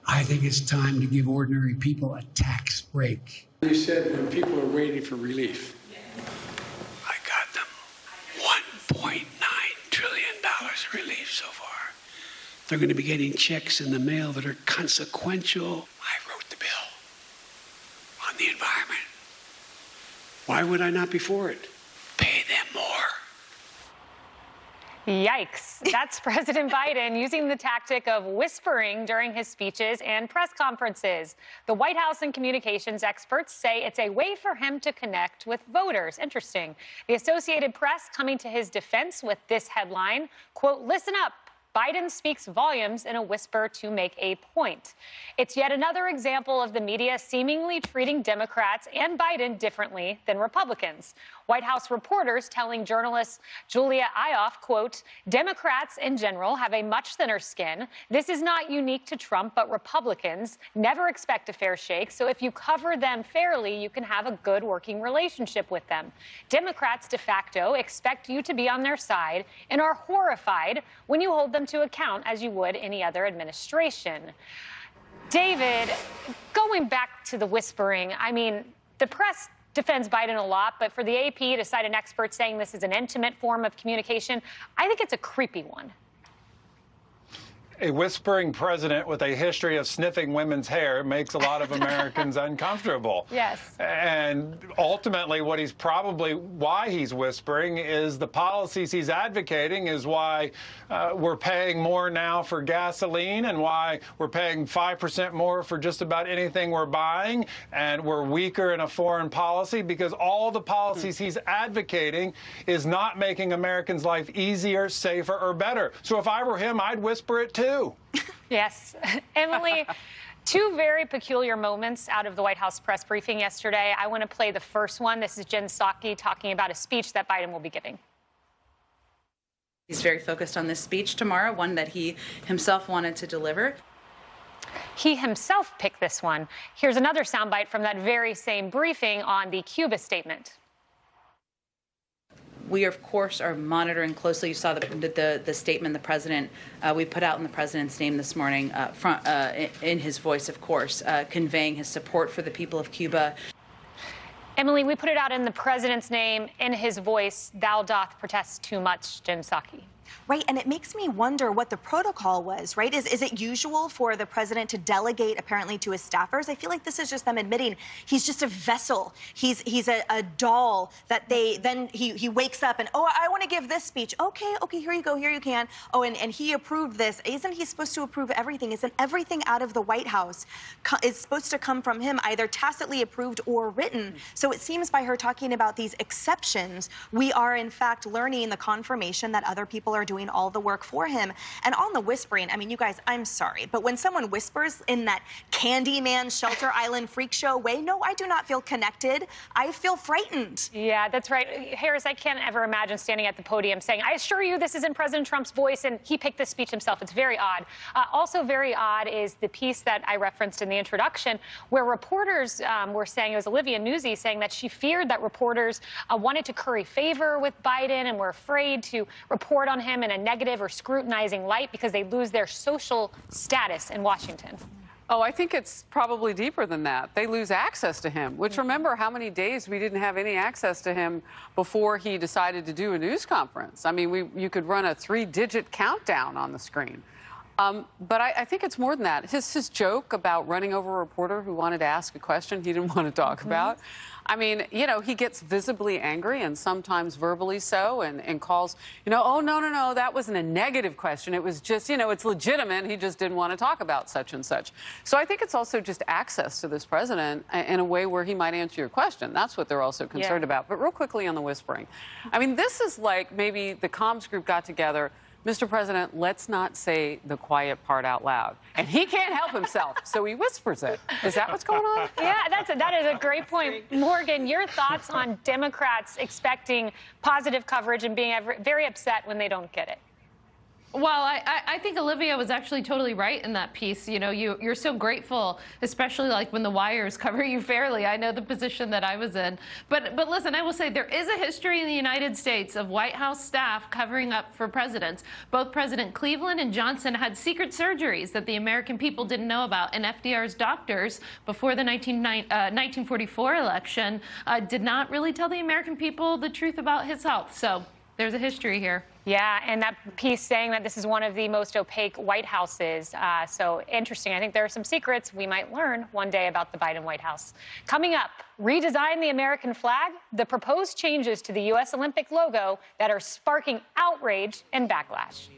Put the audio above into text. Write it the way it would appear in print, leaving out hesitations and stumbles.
I think it's time to give ordinary people a tax break. You said when people are waiting for relief. I got them $1.9 trillion relief so far. They're going to be getting checks in the mail that are consequential. I wrote the bill on the environment. Why would I not be for it? Pay them more. Yikes. That's President Biden using the tactic of whispering during his speeches and press conferences. The White House and communications experts say it's a way for him to connect with voters. Interesting. The Associated Press coming to his defense with this headline, quote, "Listen up. Biden speaks volumes in a whisper to make a point." It's yet another example of the media seemingly treating Democrats and Biden differently than Republicans. White House reporters telling journalist Julia Ioffe, quote, "Democrats in general have a much thinner skin. This is not unique to Trump, but Republicans never expect a fair shake. So if you cover them fairly, you can have a good working relationship with them. Democrats de facto expect you to be on their side and are horrified when you hold them to account as you would any other administration." David, going back to the whispering, I mean, the press defends Biden a lot, but for the AP to cite an expert saying this is an intimate form of communication, I think it's a creepy one. A whispering president with a history of sniffing women's hair makes a lot of Americans uncomfortable. Yes. And ultimately, why he's whispering is the policies he's advocating is why we're paying more now for gasoline and why we're paying 5% more for just about anything we're buying. And we're weaker in a foreign policy because all the policies he's advocating is not making Americans' life easier, safer, or better. So if I were him, I'd whisper it too. Yes. Emily, two very peculiar moments out of the White House press briefing yesterday. I want to play the first one. This is Jen Psaki talking about a speech that Biden will be giving. He's very focused on this speech tomorrow, one that he himself wanted to deliver. He himself picked this one. Here's another soundbite from that very same briefing on the Cuba statement. We, of course, are monitoring closely. You saw the statement the president, we put out in the president's name this morning, in his voice, of course, conveying his support for the people of Cuba. Emily, we put it out in the president's name, in his voice, "Thou doth protest too much," Jen Psaki. Right, and it makes me wonder what the protocol was, right? Is it usual for the president to delegate apparently to his staffers? I feel like this is just them admitting he's just a vessel. He's a doll that he wakes up and, oh, I want to give this speech. Okay, here you go, here you can. Oh, and he approved this. Isn't he supposed to approve everything? Isn't everything out of the White House is supposed to come from him, either tacitly approved or written? So it seems by her talking about these exceptions, we are in fact learning the confirmation that other people are doing all the work for him. And on the whispering, I mean, you guys, I'm sorry, but when someone whispers in that Candyman Shelter Island freak show way, no, I do not feel connected. I feel frightened. Yeah, that's right. Harris, I can't ever imagine standing at the podium saying, "I assure you this isn't President Trump's voice," and he picked this speech himself. It's very odd. Also very odd is the piece that I referenced in the introduction where reporters were saying, it was Olivia Nuzzi saying that she feared that reporters wanted to curry favor with Biden and were afraid to report on him in a negative or scrutinizing light because they lose their social status in Washington. Oh, I think it's probably deeper than that. They lose access to him, which remember how many days we didn't have any access to him before he decided to do a news conference. I mean, you could run a 3-digit countdown on the screen. But I think it's more than that. His joke about running over a reporter who wanted to ask a question he didn't want to talk about. I mean, you know, he gets visibly angry and sometimes verbally so and calls, oh, no, that wasn't a negative question. It was just, it's legitimate. He just didn't want to talk about such and such. So I think it's also just access to this president in a way where he might answer your question. That's what they're also concerned about. But real quickly on the whispering. I mean, this is like maybe the comms group got together. Mr. President, let's not say the quiet part out loud. And he can't help himself, so he whispers it. Is that what's going on? Yeah, that is a great point. Morgan, your thoughts on Democrats expecting positive coverage and being very upset when they don't get it? Well, I think Olivia was actually totally right in that piece. You know, you're so grateful, especially like when the wires cover you fairly. I know the position that I was in. But listen, I will say there is a history in the United States of White House staff covering up for presidents. Both President Cleveland and Johnson had secret surgeries that the American people didn't know about. And FDR's doctors, before the 1944 election, did not really tell the American people the truth about his health. So there's a history here. Yeah, and that piece saying that this is one of the most opaque White Houses. So interesting. I think there are some secrets we might learn one day about the Biden White House. Coming up, redesign the American flag, the proposed changes to the U.S. Olympic logo that are sparking outrage and backlash.